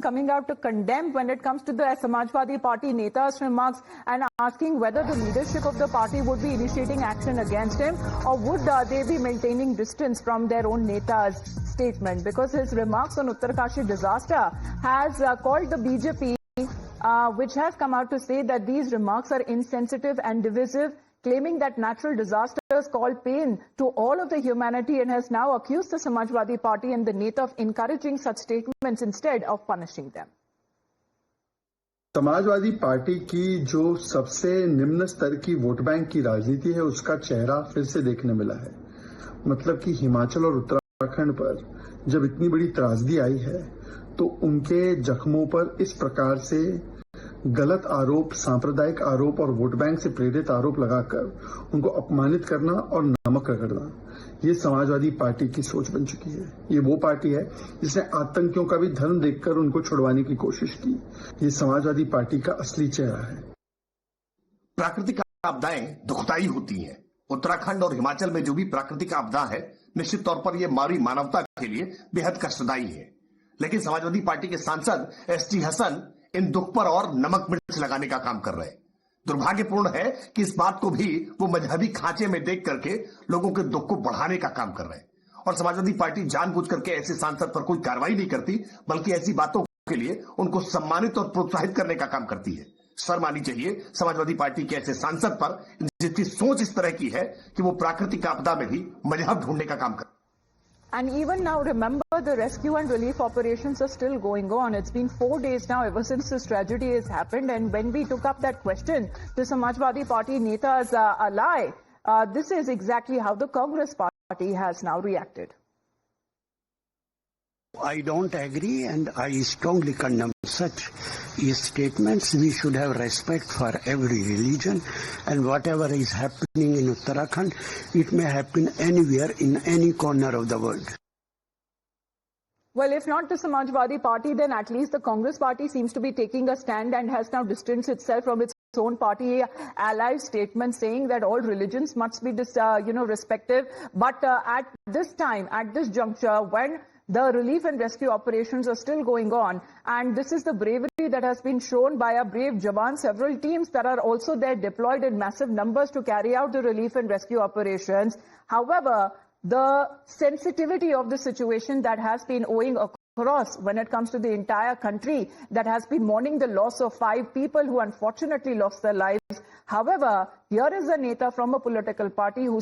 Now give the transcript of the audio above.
coming out to condemn when it comes to the Samajwadi Party Neta's remarks and asking whether the leadership of the party would be initiating action against him or would they be maintaining distance from their own Neta's statement, because his remarks on Uttarkashi disaster has called the BJP, which has come out to say that these remarks are insensitive and divisive, claiming that natural disasters call pain to all of the humanity, and has now accused the Samajwadi Party and the Neta of encouraging such statements instead of punishing them. Samajwadi party की जो सबसे निम्न स्तर की vote bank की राजनीति है, उसका चेहरा फिर से देखने मिला है। मतलब कि हिमाचल और उत्तराखंड पर जब इतनी बड़ी त्रासदी आई है, तो उनके जख्मों पर इस प्रकार से गलत आरोप, सांप्रदायिक आरोप और वोट बैंक से प्रेरित आरोप लगाकर उनको अपमानित करना और नमक रगड़ना, ये समाजवादी पार्टी की सोच बन चुकी है। ये वो पार्टी है जिसने आतंकियों का भी धर्म देखकर उनको छुड़वाने की कोशिश की। ये समाजवादी पार्टी का असली चेहरा है। प्राकृतिक आपदाएं दुखदायी होती हैं। उत्तराखंड और हिमाचल में जो भी प्राकृतिक आपदा है, निश्चित तौर पर यह मानवीय मानवता के लिए बेहद कष्टदायी है। लेकिन समाजवादी पार्टी के सांसद एसटी हसन इन दुख पर और नमक मिर्च लगाने का काम कर रहे हैं। दुर्भाग्यपूर्ण है कि इस बात को भी वो मजहबी खांचे में देख करके लोगों के दुख को बढ़ाने का काम कर रहे हैं। और समाजवादी पार्टी जानबूझ करके ऐसे सांसद पर कोई कार्रवाई नहीं करती, बल्कि ऐसी बातों के लिए उनको सम्मानित और प्रोत्साहित करने का काम करती है। शर्म आनी चाहिए समाजवादी पार्टी के ऐसे सांसद पर जिसकी सोच इस तरह की है कि वो प्राकृतिक आपदा में भी मजहब ढूंढने का काम कर। And even now, remember, the rescue and relief operations are still going on. It's been 4 days now ever since this tragedy has happened. And when we took up that question to Samajwadi Party Neta's ally, this is exactly how the Congress Party has now reacted. I don't agree, and I strongly condemn such statements. We should have respect for every religion, and whatever is happening in Uttarakhand, it may happen anywhere in any corner of the world. Well, if not the Samajwadi Party, then at least the Congress Party seems to be taking a stand and has now distanced itself from its own party allies' statement, saying that all religions must be respected. But at this time, at this juncture, when the relief and rescue operations are still going on, and this is the bravery that has been shown by our brave Jawans. Several teams that are also there deployed in massive numbers to carry out the relief and rescue operations. However, the sensitivity of the situation that has been owing across when it comes to the entire country, that has been mourning the loss of 5 people who unfortunately lost their lives. However, here is a Neta from a political party who